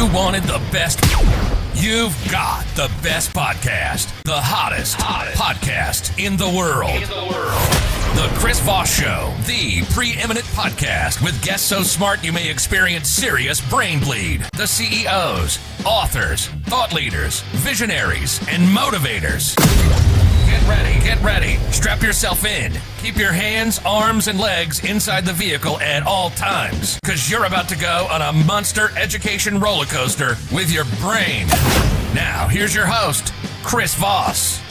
You wanted the best. You've got the best podcast. The hottest podcast in the world. The Chris Voss Show, the preeminent podcast with guests so smart you may experience serious brain bleed. The CEOs, authors, thought leaders, visionaries, and motivators. Get ready. Strap yourself in. Keep your hands, arms, and legs inside the vehicle at all times, because you're about to go on a monster education roller coaster with your brain. Now, here's your host, Chris Voss.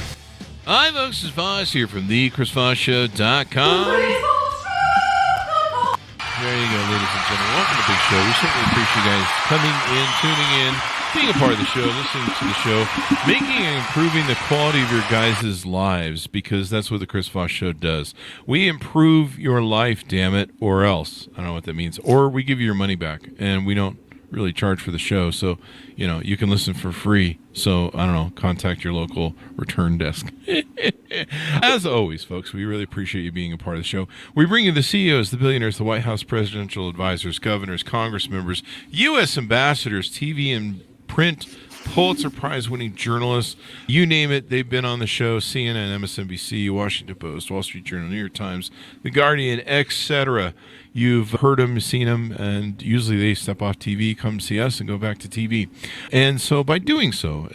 Hi, folks. This is Voss here from thechrisvossshow.com. There you go, ladies and gentlemen. Welcome to the big show. We certainly appreciate you guys coming in, tuning in, being a part of the show, listening to the show, making and improving the quality of your guys' lives, because that's what the Chris Voss Show does. We improve your life, damn it, or else. I don't know what that means. Or we give you your money back, and we don't really charge for the show, so you can listen for free. So I don't know, contact your local return desk. As always, folks, we really appreciate you being a part of the show. We bring you the CEOs, the billionaires, the White House presidential advisors, governors, Congress members, U.S. ambassadors, TV and print, Pulitzer Prize winning journalists, you name it, they've been on the show. CNN, MSNBC, Washington Post, Wall Street Journal, New York Times, The Guardian, etc. You've heard them, seen them, and usually they step off TV, come see us, and go back to TV. And so by doing so,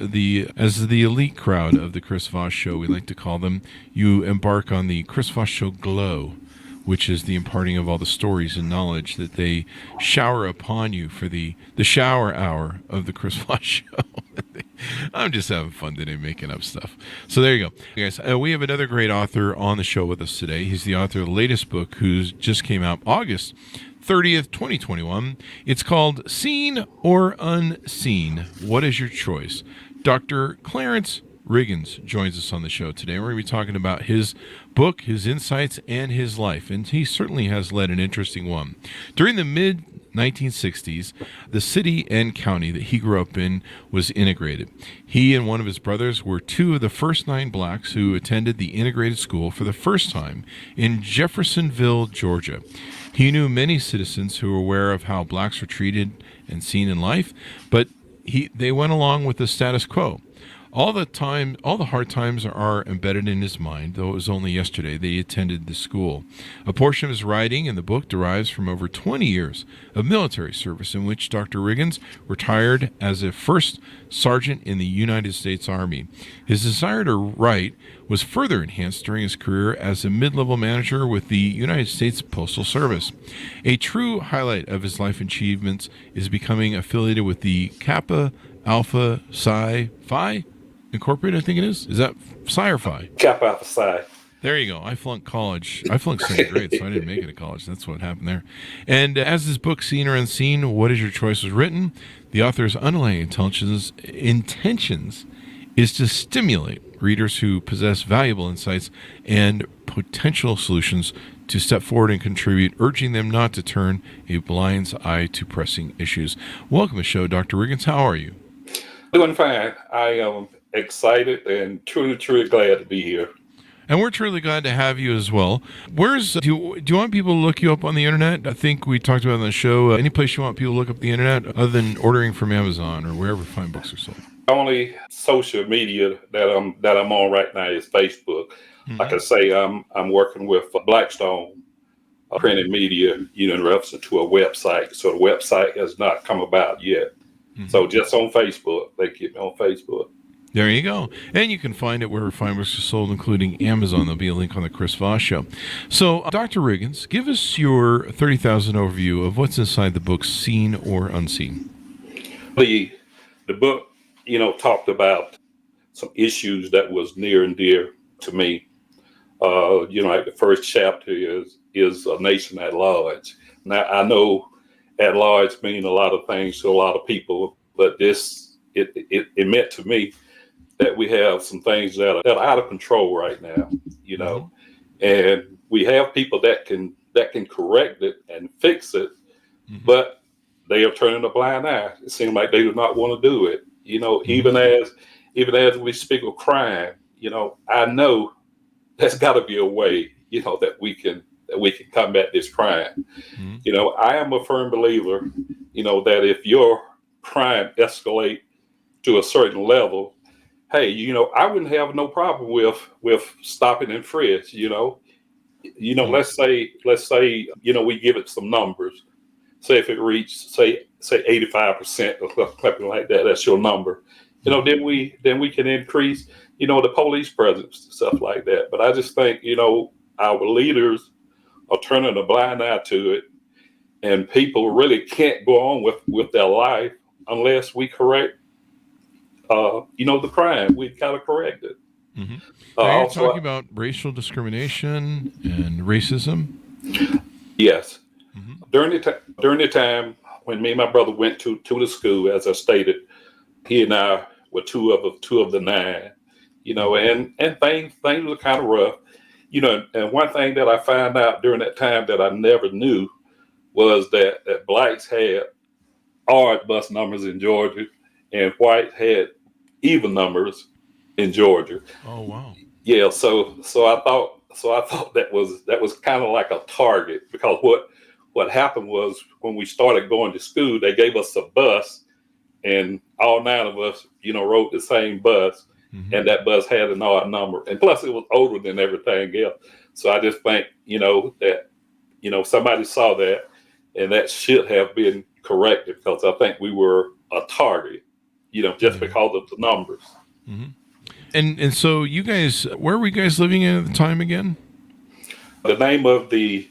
as the elite crowd of the Chris Voss Show, we like to call them, you embark on the Chris Voss Show Glow, which is the imparting of all the stories and knowledge that they shower upon you for the shower hour of the Chris Voss Show. I'm just having fun today making up stuff. So there you go. Guys, we have another great author on the show with us today. He's the author of the latest book, who just came out August 30th, 2021. It's called Seen or Unseen? What is your choice? Dr. Clarence Riggins joins us on the show today. We're going to be talking about his book, his insights, and his life. And he certainly has led an interesting one. During the mid-1960s, the city and county that he grew up in was integrated. He and one of his brothers were two of the first 9 blacks who attended the integrated school for the first time in Jeffersonville, Georgia. He knew many citizens who were aware of how blacks were treated and seen in life, but they went along with the status quo. All the hard times are embedded in his mind, though it was only yesterday that he attended the school. A portion of his writing in the book derives from over 20 years of military service, in which Dr. Riggins retired as a first sergeant in the United States Army. His desire to write was further enhanced during his career as a mid-level manager with the United States Postal Service. A true highlight of his life achievements is becoming affiliated with the Kappa Alpha Psi Phi Incorporated, I think it is. Is that Psi or Phi? Kappa Alpha Psi. There you go. I flunked college. I flunked 2nd grade, so I didn't make it to college. That's what happened there. And as his book, Seen or Unseen, What is Your Choice, was written, the author's underlying intentions is to stimulate readers who possess valuable insights and potential solutions to step forward and contribute, urging them not to turn a blind eye to pressing issues. Welcome to the show, Dr. Riggins. How are you? Doing fine. I am excited and truly glad to be here. And we're truly glad to have you as well. Do you want people to look you up on the internet? I think we talked about it on the show. Any place you want people to look up the internet other than ordering from Amazon or wherever fine books are sold? Only social media that I'm on right now is Facebook. Mm-hmm. Like I say, I'm working with Blackstone printed media, in reference to a website. So the website has not come about yet. Mm-hmm. So just on Facebook, they get me on Facebook. There you go. And you can find it wherever fine books are sold, including Amazon. There'll be a link on the Chris Voss Show. So, Dr. Riggins, give us your 30,000 overview of what's inside the book, Seen or Unseen. The book, talked about some issues that was near and dear to me. Like the first chapter is a nation at large. Now, I know at large mean a lot of things to a lot of people, but it meant to me that we have some things that are out of control right now, and we have people that can correct it and fix it, but they are turning a blind eye. It seems like they do not want to do it. Even as we speak of crime, I know there's got to be a way, that we can combat this crime. I am a firm believer, that if your crime escalate to a certain level, hey, I wouldn't have no problem with stopping and frisk. Let's say we give it some numbers. Say if it reached say 85% or something like that, that's your number. Then we can increase the police presence, stuff like that. But I just think our leaders are turning a blind eye to it, and people really can't go on with their life unless we correct the crime. We've got to correct it. Mm-hmm. Now you're talking about racial discrimination and racism. Yes. Mm-hmm. During the time when me and my brother went to the school, as I stated, he and I were two of the nine, and things were kind of rough, and one thing that I found out during that time that I never knew was that blacks had odd bus numbers in Georgia and whites had even numbers in Georgia. Oh wow. Yeah, so I thought that was kind of like a target, because what happened was when we started going to school, they gave us a bus, and all nine of us, rode the same bus, mm-hmm. and that bus had an odd number, and plus it was older than everything else. So I just think, that, somebody saw that, and that should have been corrected, because I think we were a target, just mm-hmm. because of the numbers. Mm-hmm. And so you guys, where were you guys living in at the time again? The name of the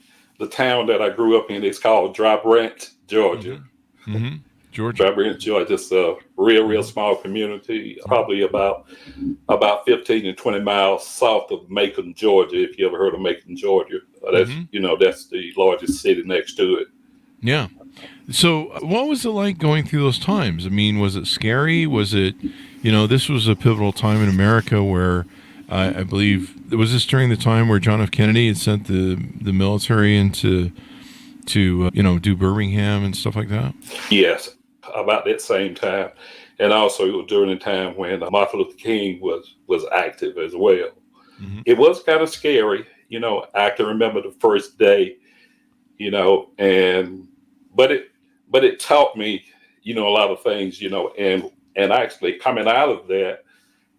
town that I grew up in is called Dry Branch, Georgia. Mm-hmm. Mm-hmm. Georgia. Dry Branch, Georgia. It's a real small community, probably about 15 to 20 miles south of Macon, Georgia. If you ever heard of Macon, Georgia, that's mm-hmm. That's the largest city next to it. Yeah. So what was it like going through those times? I mean, was it scary? Was it, this was a pivotal time in America where I believe, was this during the time where John F. Kennedy had sent the military into to do Birmingham and stuff like that? Yes, about that same time. And also it was during the time when Martin Luther King was active as well. Mm-hmm. It was kind of scary. I can remember the first day, but it taught me, a lot of things, and actually coming out of that,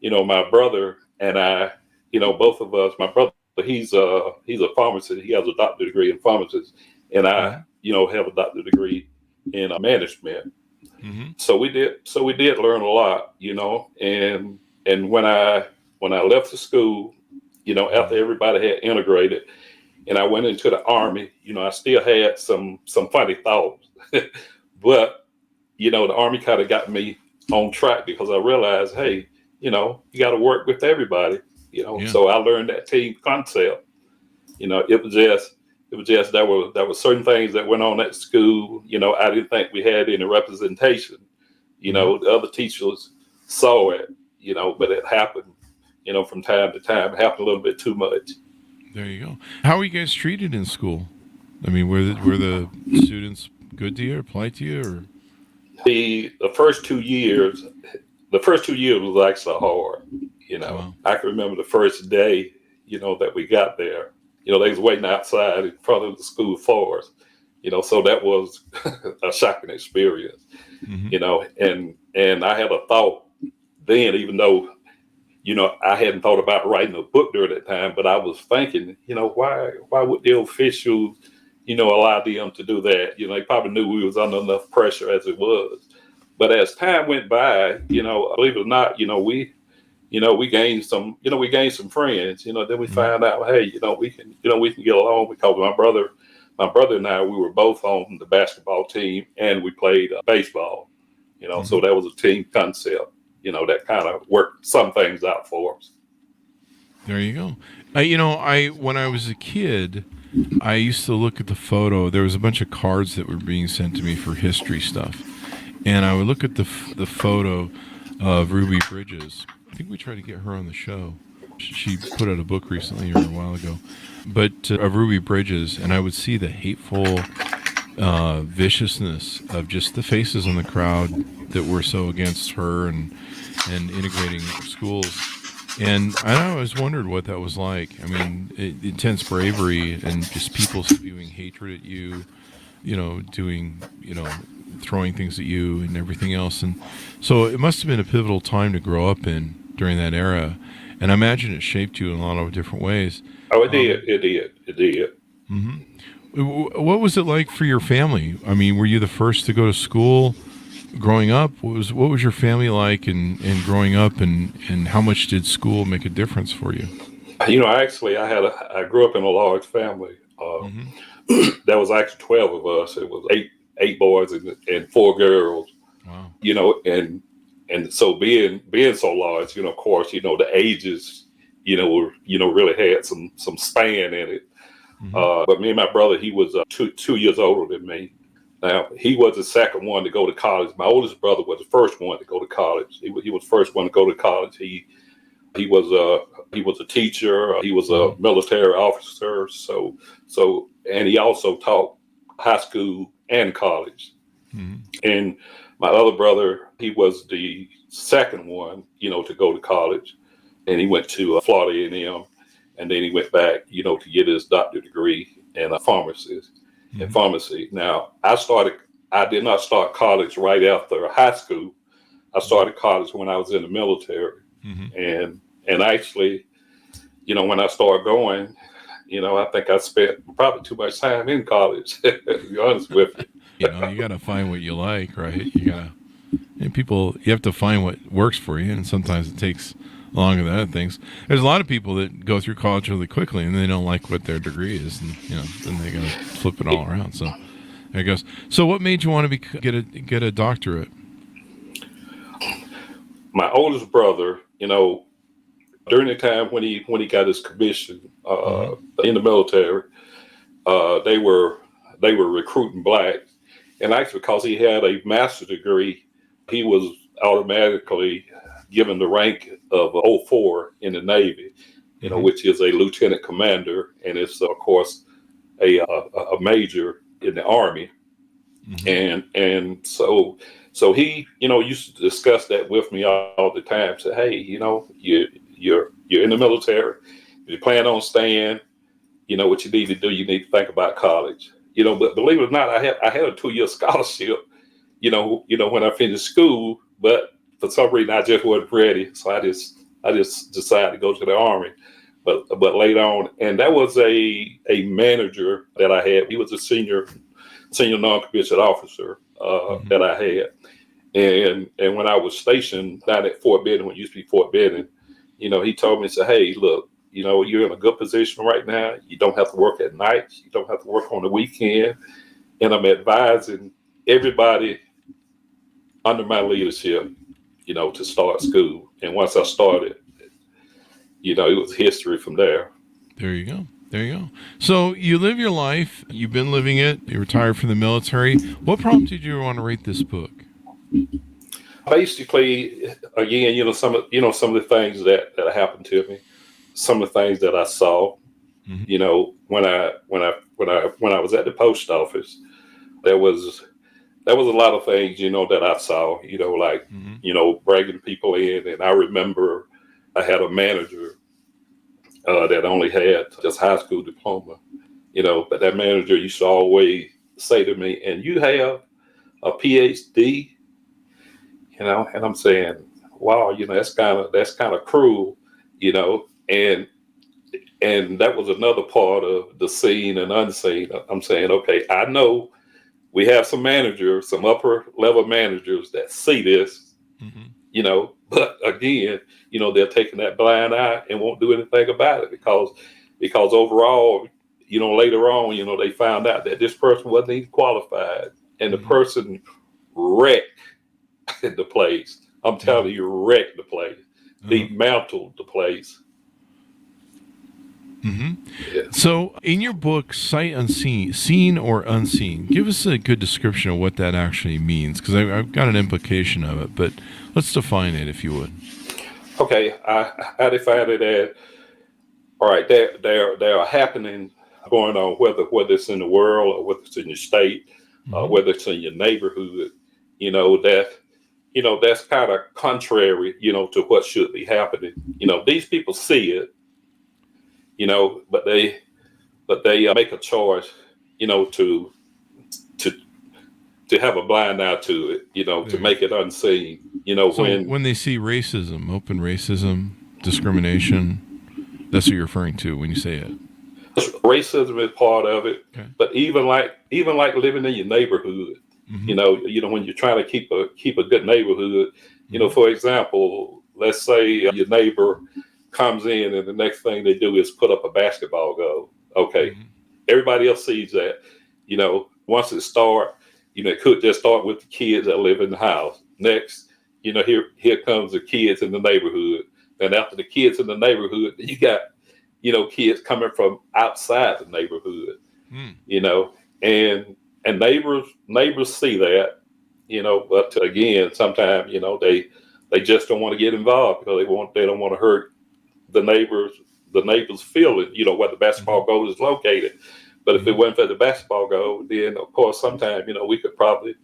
my brother and I, both of us, my brother, he's a pharmacist. He has a doctorate degree in pharmacist, and I, have a doctorate degree in management. Mm-hmm. So we did learn a lot, and when I left the school, after everybody had integrated, and I went into the Army, I still had some funny thoughts, but the Army kind of got me on track, because I realized, hey, you got to work with everybody, So I learned that team concept. It was just there were certain things that went on at school. I didn't think we had any representation. The other teachers saw it, but it happened, from time to time. It happened a little bit too much. There you go. How were you guys treated in school? I mean, were the students good to you or polite to you? Or? The first 2 years was actually hard. Wow. I can remember the first day, that we got there. They was waiting outside in front of the school for us. So that was a shocking experience. Mm-hmm. And I had a thought then, even though I hadn't thought about writing a book during that time, but I was thinking, why would the officials, allow them to do that? They probably knew we was under enough pressure as it was. But as time went by, believe it or not, we gained some friends. Then we found out, hey, we can get along, because my brother and I, we were both on the basketball team, and we played baseball. Mm-hmm. So that was a team concept. That kind of worked some things out for us. There you go. When I was a kid, I used to look at the photo. There was a bunch of cards that were being sent to me for history stuff, and I would look at the photo of Ruby Bridges. I think we tried to get her on the show. She put out a book recently or a while ago, but of Ruby Bridges, and I would see the hateful viciousness of just the faces in the crowd that were so against her and integrating schools. And I always wondered what that was like. I mean, intense bravery and just people spewing hatred at you, doing, throwing things at you and everything else. And so it must have been a pivotal time to grow up in during that era. And I imagine it shaped you in a lot of different ways. Oh, it did. It did. Mm-hmm. What was it like for your family? I mean, were you the first to go to school growing up? What was your family like and growing up, and how much did school make a difference for you? Actually, I grew up in a large family. There was actually 12 of us. It was eight boys and 4 girls. Wow. And so being so large, of course, the ages, really had some span in it. But me and my brother, he was 2 years older than me. Now, he was the second one to go to college. My oldest brother was the first one to go to college. He was the first one to go to college. He was a teacher. He was a military officer. And he also taught high school and college. And my other brother, he was the second one, to go to college. And he went to Florida A&M, and then he went back, to get his doctorate degree in pharmacy. Now, I did not start college right after high school. I started college when I was in the military. And actually, when I started going, I think I spent probably too much time in college, to be honest with you. You got to find what you like, right? You have to find what works for you, and sometimes it takes longer than other things. There's a lot of people that go through college really quickly, and they don't like what their degree is, and then they got to flip it all around. So there it goes. So what made you want to get a doctorate? My oldest brother, during the time when he got his commission in the military, they were recruiting blacks. And actually, because he had a master's degree, he was automatically given the rank of 04 in the Navy, which is a lieutenant commander, and it's of course a major in the Army. And so he, used to discuss that with me all the time. Say, hey, you're in the military. If you plan on staying, what you need to do. You need to think about college. But believe it or not, I had a 2-year scholarship. When I finished school, but for some reason I just wasn't ready. So I just decided to go to the Army. But later on, and that was a manager that I had. He was a senior non-commissioned officer that I had. And when I was stationed down at Fort Benning, when it used to be Fort Benning, he told me, said, hey, look, you're in a good position right now. You don't have to work at night. You don't have to work on the weekend. And I'm advising everybody under my leadership, to start school. And once I started, it was history from there. There you go. So you live your life. You've been living it. You retired from the military. What prompted you to want to write this book? Basically, again, some of the things that happened to me, some of the things that I saw. When I was at the post office, there was a lot of things, that I saw, like, bringing people in. And I remember I had a manager that only had just high school diploma, but that manager used to always say to me, and you have a PhD, and I'm saying, wow, that's kind of cruel, and that was another part of the seen and unseen. I'm saying, okay, I know we have some managers, some upper level managers that see this, but again, they're taking that blind eye and won't do anything about it because overall, later on, they found out that this person wasn't even qualified, and the person wrecked the place. I'm telling you, wrecked the place, dismantled the place. Yeah. So in your book, Sight Unseen, Seen or Unseen, give us a good description of what that actually means, because I've got an implication of it, but let's define it if you would. Okay, I define it as, all right, there are happening going on, whether it's in the world or whether it's in your state, whether it's in your neighborhood, that's kind of contrary, to what should be happening. These people see it, but they make a choice, to to have a blind eye to it, to make it unseen. So when they see racism, open racism, discrimination, that's what you're referring to when you say it. Racism is part of it, okay. But even like living in your neighborhood, when you're trying to keep a good neighborhood, for example, let's say your neighbor comes in and the next thing they do is put up a basketball goal. Okay, everybody else sees that. Once it starts, it could just start with the kids that live in the house. Next, here comes the kids in the neighborhood, and after the kids in the neighborhood, you got kids coming from outside the neighborhood, and neighbors see that, but again, sometimes, they just don't want to get involved because they don't want to hurt the neighbors feeling, where the basketball goal is located. But if it wasn't for the basketball goal, then of course, sometimes, we could probably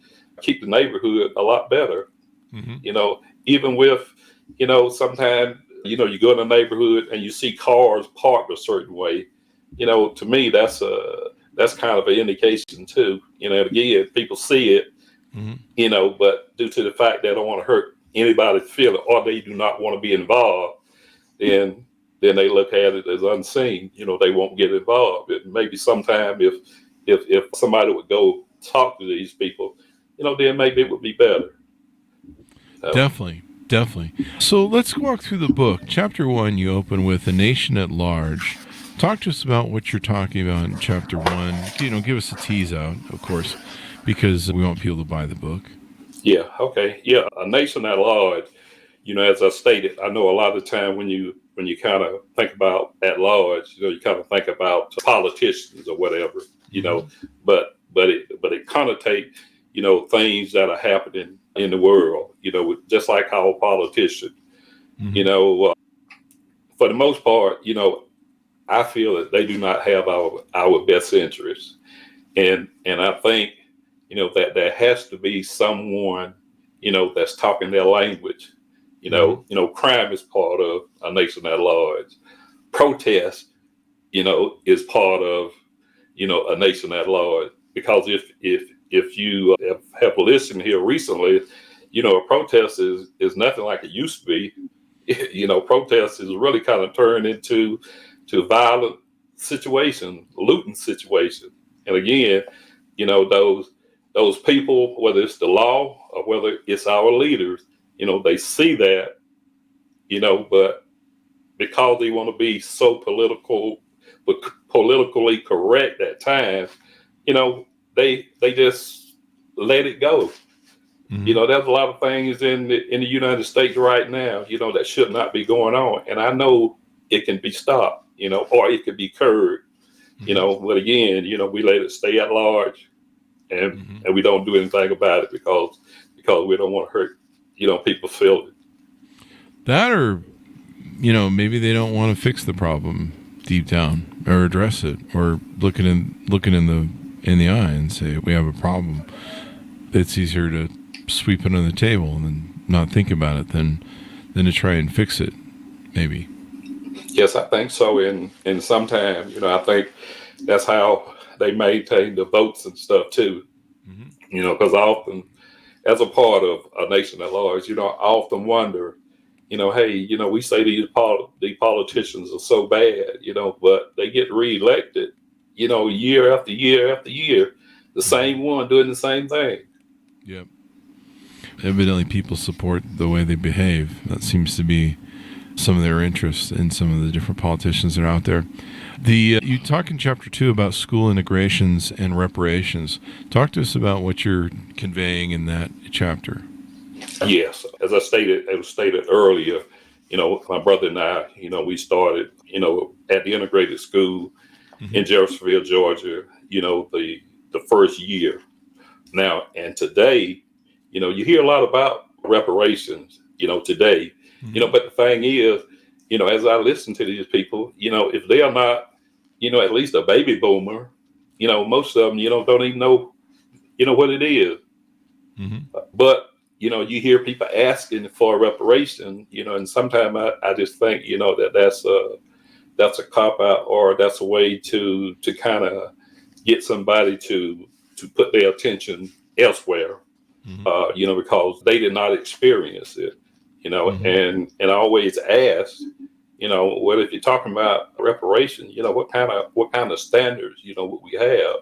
keep the neighborhood a lot better, even with, sometimes, you go in a neighborhood and you see cars parked a certain way, to me, that's kind of an indication too. Again, people see it, but due to the fact they don't want to hurt anybody's feeling or they do not want to be involved, then they look at it as unseen. They won't get involved. And maybe sometime if somebody would go talk to these people, then maybe it would be better. Definitely. So let's walk through the book. Chapter 1, you open with A Nation at Large. Talk to us about what you're talking about in Chapter 1. Give us a tease out, of course, because we want people to buy the book. Yeah, okay. Yeah, A Nation at Large, as I stated, I know a lot of the time when you kind of think about at large, you kind of think about politicians or whatever, but it connotate, things that are happening in the world, just like our politicians, for the most part, I feel that they do not have our best interests. And I think, that there has to be someone, that's talking their language. Crime is part of A Nation at Large. Protest, is part of, A Nation at Large. Because if you have listened here recently, a protest is nothing like it used to be. Protest is really kind of turned into violent situation, looting situation. And again, those people, whether it's the law or whether it's our leaders, they see that, but because they want to be so politically correct at times, they just let it go. There's a lot of things in the United States right now, that should not be going on. And I know it can be stopped, or it could be curbed, but again, we let it stay at large and we don't do anything about it because we don't want to hurt, people's feelings. That or, maybe they don't want to fix the problem deep down or address it or looking in the eye and say, we have a problem. It's easier to sweep it on the table and then not think about it than to try and fix it, maybe. Yes, I think so. And sometimes, I think that's how they maintain the votes and stuff too. Because often, as a part of A Nation at Large, I often wonder, hey, we say these politicians are so bad, but they get reelected, year after year after year, the same one doing the same thing. Yep. Evidently, people support the way they behave. That seems to be some of their interests in some of the different politicians that are out there. You talk in Chapter 2 about school integrations and reparations. Talk to us about what you're conveying in that chapter. Yes, as it was stated earlier, my brother and I, we started, at the integrated school in Jeffersonville, Georgia, the first year. Now, and today, you hear a lot about reparations, today, but the thing is, as I listen to these people, if they are not, at least a baby boomer, most of them, don't even know, what it is. But, you hear people asking for reparation, and sometimes I just think, that's a cop out, or that's a way to kind of get somebody to put their attention, elsewhere, because they did not experience it, and I always ask, what if you're talking about reparation, what kind of standards, would we have?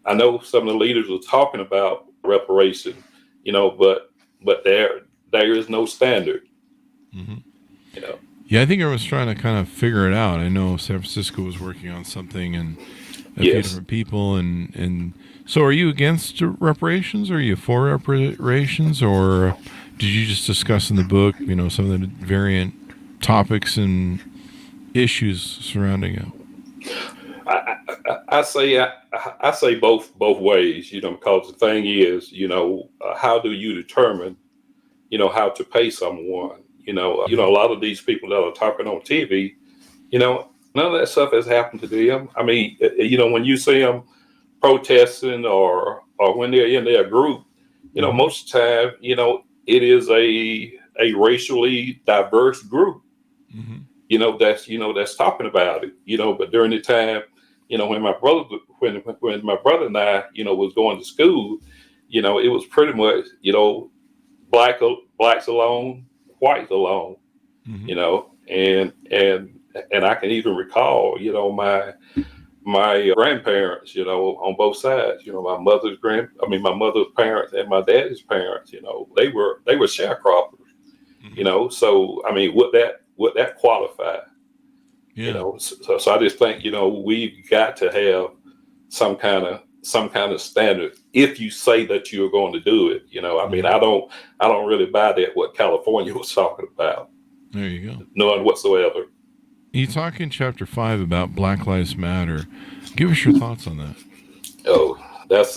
I know some of the leaders were talking about reparation, but there is no standard. Yeah, I think I was trying to kind of figure it out. I know San Francisco was working on something, and a few different people, and so are you against reparations? Are you for reparations, or did you just discuss in the book, some of the variant topics and issues surrounding it? I say both ways, because the thing is, how do you determine, how to pay someone? A lot of these people that are talking on TV, none of that stuff has happened to them. I mean, when you see them protesting or when they're in their group, most of the time, it is a racially diverse group, that's talking about it, but during the time, when my brother and I, was going to school, it was pretty much, blacks alone, whites alone, and I can even recall, my grandparents, on both sides, my mother's parents and my daddy's parents, they were sharecroppers, so I mean, would that qualify? So I just think, we've got to have some kind of standard if you say that you're going to do it. I mean, I don't really buy that what California was talking about. There you go. None whatsoever. You talk in chapter 5 about Black Lives Matter. Give us your thoughts on that. Oh, that's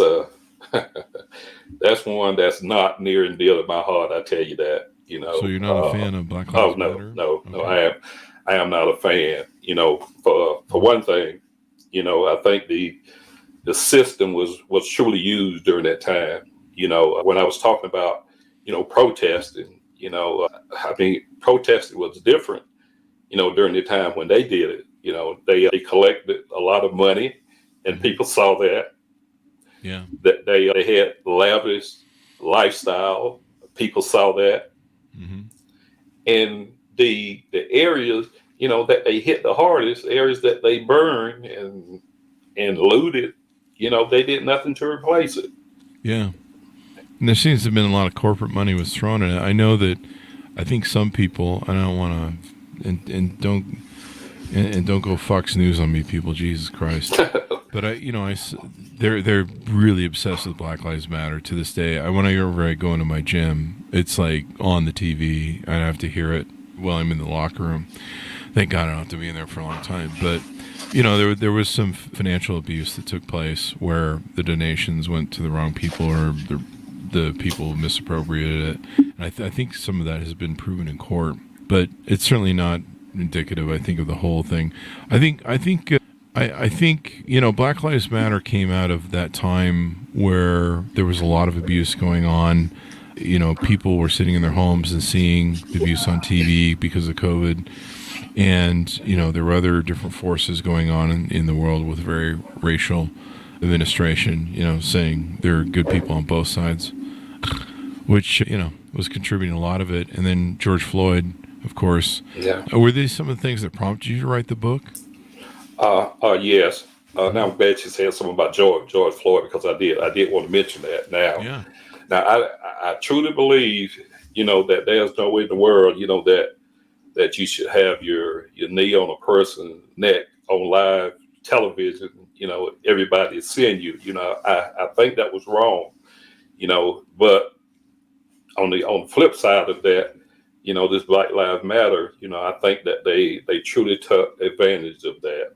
that's one that's not near and dear to my heart. I tell you that. So you're not a fan of Black Lives Matter? No, I am not a fan. For one thing, I think the system was truly used during that time. When I was talking about, protesting, I mean, protesting was different, during the time when they did it. They collected a lot of money, and people saw that. Yeah. That they had lavish lifestyle. People saw that. And the areas, that they hit the hardest, areas that they burned and looted, they did nothing to replace it. Yeah. And there seems to have been a lot of corporate money was thrown in it. I know that I think some people, I don't want to, and don't go Fox News on me, people, Jesus Christ. But they're really obsessed with Black Lives Matter to this day. When I go into my gym, it's like on the TV. I have to hear it while I'm in the locker room. Thank God I don't have to be in there for a long time. But there was some financial abuse that took place where the donations went to the wrong people or the people misappropriated it. And I think some of that has been proven in court, but it's certainly not indicative, I think, of the whole thing. I think Black Lives Matter came out of that time where there was a lot of abuse going on. People were sitting in their homes and seeing the abuse on TV because of COVID. And, there were other different forces going on in the world with very racial administration, saying there are good people on both sides, which, was contributing a lot of it. And then George Floyd, of course. Yeah. Were these some of the things that prompted you to write the book? Yes. Now I'm glad you said something about George Floyd, because I did want to mention that. Now I truly believe, that there's no way in the world, that you should have your knee on a person's neck on live television. Everybody is seeing you. I think that was wrong. But on the flip side of that, this Black Lives Matter, I think that they truly took advantage of that.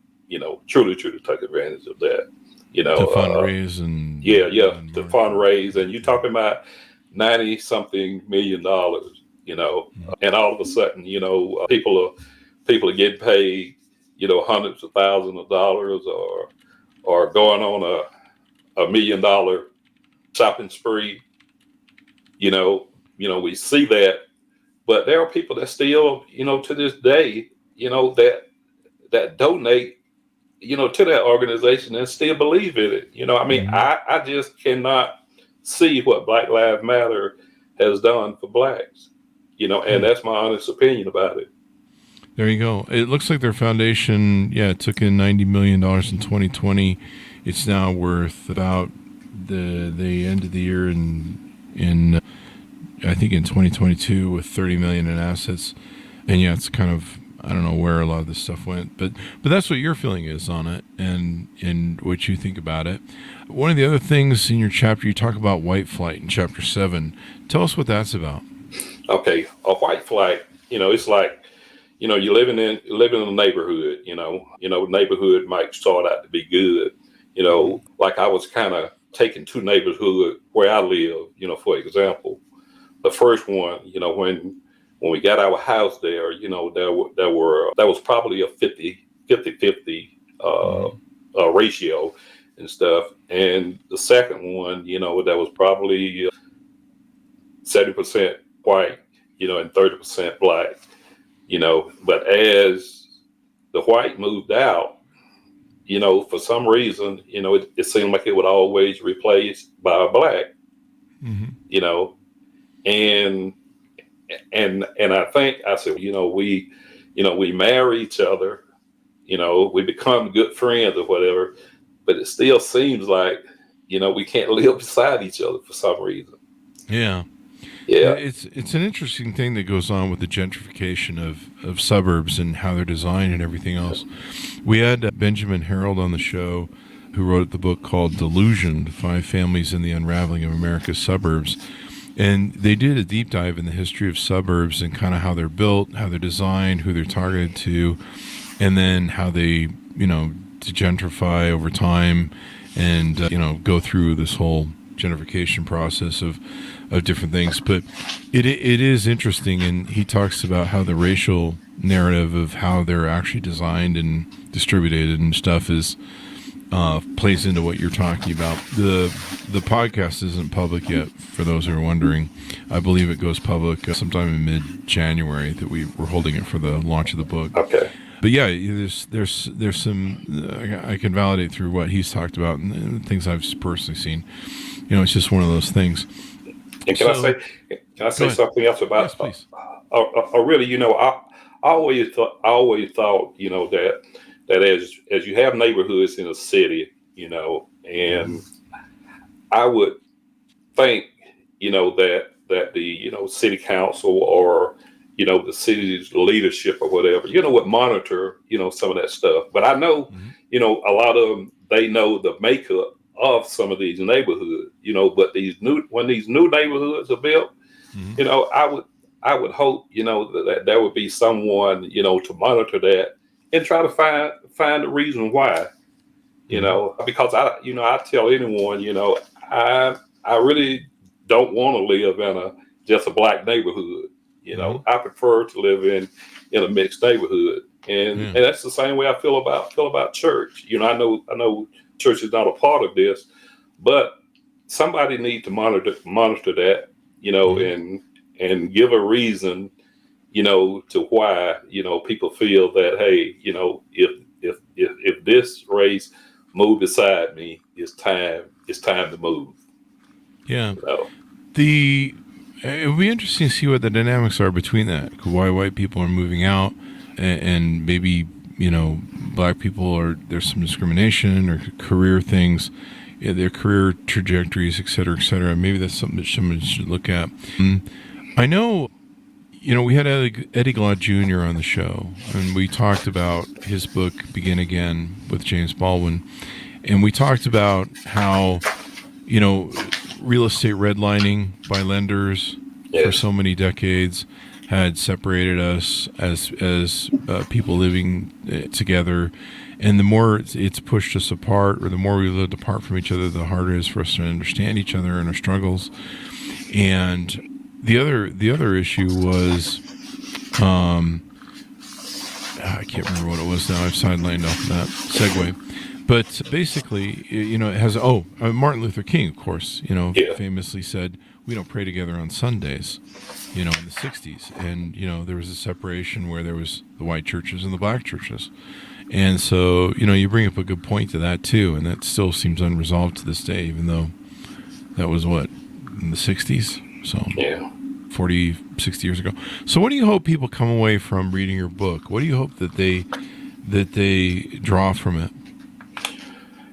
Truly took advantage of that. To fundraise and to fundraise, and you're talking about $90-something million. And all of a sudden, people are getting paid, hundreds of thousands of dollars, or going on a $1 million shopping spree. We see that, but there are people that still, to this day, that donate, to that organization and still believe in it. I mean, I just cannot see what Black Lives Matter has done for blacks, and that's my honest opinion about it. There you go. It looks like their foundation, it took in $90 million in 2020. It's now worth about the end of the year in I think in 2022 with $30 million in assets. And it's kind of, I don't know where a lot of this stuff went, but that's what your feeling is on it and what you think about it. One of the other things in your chapter, you talk about white flight in chapter 7. Tell us what that's about. Okay. A white flight, it's like, you're living in a neighborhood, neighborhood might start out to be good. Like I was kind of taken to neighborhood where I live, for example, the first one, when we got our house there, there was probably a 50-50 ratio and stuff. And the second one, that was probably 70% white, and 30% black, but as the white moved out, for some reason, it seemed like it would always replaced by a black, and I think I said, we marry each other, we become good friends or whatever, but it still seems like, we can't live beside each other for some reason. Yeah. Yeah. It's an interesting thing that goes on with the gentrification of suburbs and how they're designed and everything else. We had Benjamin Harold on the show, who wrote the book called Delusioned: 5 Families in the Unraveling of America's Suburbs. And they did a deep dive in the history of suburbs and kind of how they're built, how they're designed, who they're targeted to, and then how they, gentrify over time and, go through this whole gentrification process of different things. But it is interesting, and he talks about how the racial narrative of how they're actually designed and distributed and stuff is plays into what you're talking about. The podcast isn't public yet, for those who are wondering. I believe it goes public sometime in mid-January, that we're holding it for the launch of the book. Okay. But there's some I can validate through what he's talked about and things I've personally seen. It's just one of those things. And can I say something else about? Yes, please. Really, I always thought, that as you have neighborhoods in a city, and I would think, that the city council or the city's leadership or whatever, would monitor some of that stuff. But I know, a lot of them, they know the makeup of some of these neighborhoods, but when these new neighborhoods are built, I would hope, that there would be someone, to monitor that and try to find the reason why, because I tell anyone, I really don't want to live in just a black neighborhood. I prefer to live in a mixed neighborhood, and that's the same way I feel about church. I know church is not a part of this, but somebody needs to monitor that, and give a reason, to why, people feel that, hey, if this race moved beside me, it's time to move. Yeah. It would be interesting to see what the dynamics are between that. Why white people are moving out, and maybe, black people there's some discrimination or career things, their career trajectories, et cetera, et cetera. Maybe that's something that someone should look at. I know, we had Eddie Glaude Jr. on the show, and we talked about his book, Begin Again, with James Baldwin. And we talked about how, real estate redlining by lenders for so many decades had separated us as people living together. And the more it's pushed us apart, or the more we lived apart from each other, the harder it is for us to understand each other and our struggles. And the other issue was, I can't remember what it was now. I've sidelined off of that segue. But basically, it has, Martin Luther King, of course, famously said, we don't pray together on Sundays, in the 60s. And, there was a separation where there was the white churches and the black churches. And so, you bring up a good point to that, too. And that still seems unresolved to this day, even though That was what, in the 60s? So Yeah. 40, 60 years ago. So what do you hope people come away from reading your book? What do you hope that they draw from it?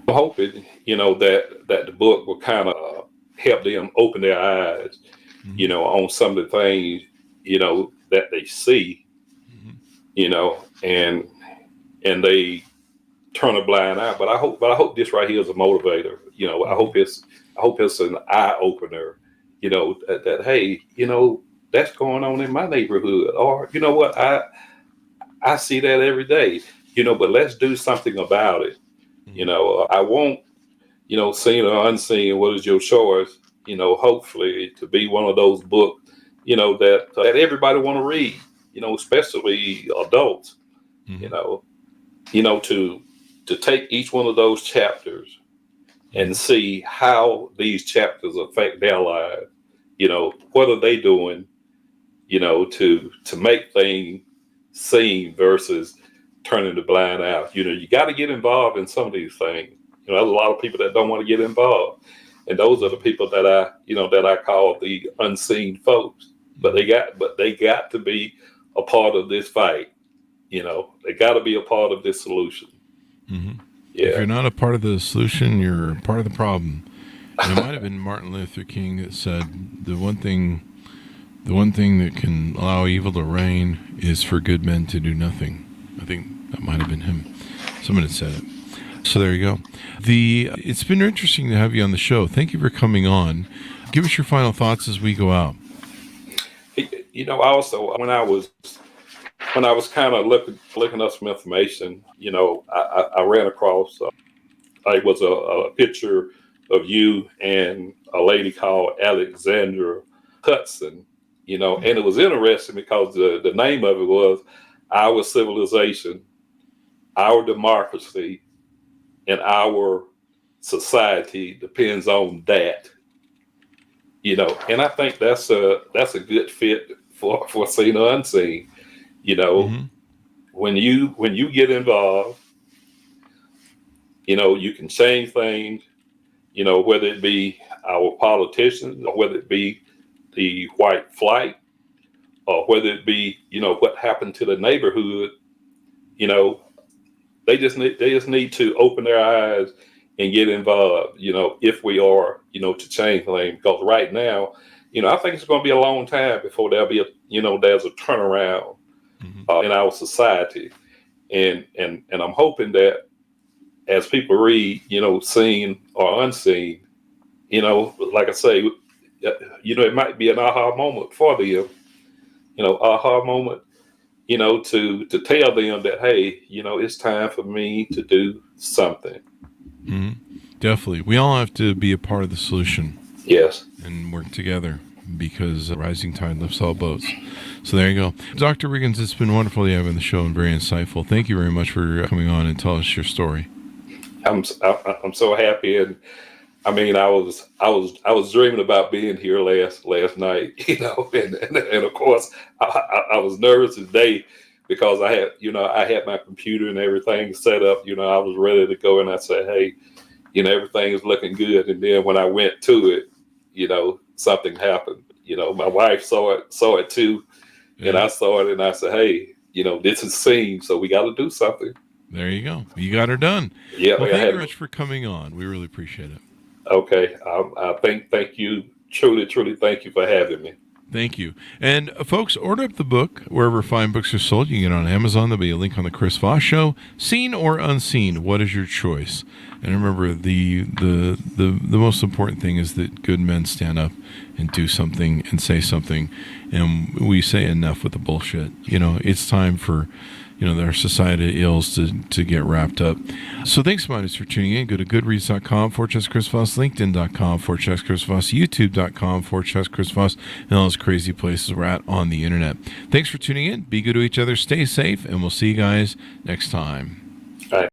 I'm hoping, that the book will kind of help them open their eyes, on some of the things, that they see, and they turn a blind eye. But I hope this right here is a motivator. I hope it's an eye opener. That hey, that's going on in my neighborhood, or you know what, I see that every day. But let's do something about it. I won't, seen or unseen, what is your choice? Hopefully to be one of those books, that everybody want to read. Especially adults. To take each one of those chapters and see how these chapters affect their lives. What are they doing? To make things seem versus turning the blind eye. You got to get involved in some of these things. There's a lot of people that don't want to get involved, and those are the people that I call the unseen folks. But they got to be a part of this fight. They got to be a part of this solution. Mm-hmm. Yeah. If you're not a part of the solution, you're part of the problem. And it might have been Martin Luther King that said the one thing that can allow evil to reign is for good men to do nothing. I think that might have been him. Someone had said it. So there you go. It's been interesting to have you on the show. Thank you for coming on. Give us your final thoughts as we go out. Also when I was kind of looking up some information, I ran across it was a picture of you and a lady called Alexandra Hudson, and it was interesting because the name of it was Our Civilization, Our Democracy, and Our Society Depends on That. And I think that's a good fit for seen or unseen. When you get involved, you can change things, whether it be our politicians or whether it be the white flight or whether it be, what happened to the neighborhood, they just need to open their eyes and get involved, if we are, to change things. Because right now, I think it's going to be a long time before there'll be there's a turnaround in our society. And I'm hoping that as people read, seen or unseen, like I say, it might be an aha moment for them, aha moment, to tell them that, hey, it's time for me to do something. Mm-hmm. Definitely. We all have to be a part of the solution. Yes. And work together because rising tide lifts all boats. So there you go. Dr. Riggins, it's been wonderful to have you on the show and very insightful. Thank you very much for coming on and telling us your story. I'm so happy, and I mean, I was dreaming about being here last night, and of course I was nervous today because I had my computer and everything set up. I was ready to go, and I said, hey, everything is looking good. And then when I went to it, something happened. My wife saw it too, and I saw it, and I said, hey, this is seen, so we got to do something. There you go. You got her done. Yeah. Well, thank you very much for coming on. We really appreciate it. Okay. Thank you. Truly thank you for having me. Thank you. And folks, order up the book wherever fine books are sold. You can get it on Amazon. There'll be a link on the Chris Voss Show. Seen or unseen, what is your choice? And remember, the most important thing is that good men stand up and do something and say something. And we say enough with the bullshit. It's time for our society ills to get wrapped up. So thanks so much for tuning in. Go to goodreads.com/Chris Voss, linkedin.com/Chris Voss, youtube.com/Chris Voss, and all those crazy places we're at on the internet. Thanks for tuning in. Be good to each other. Stay safe, and we'll see you guys next time.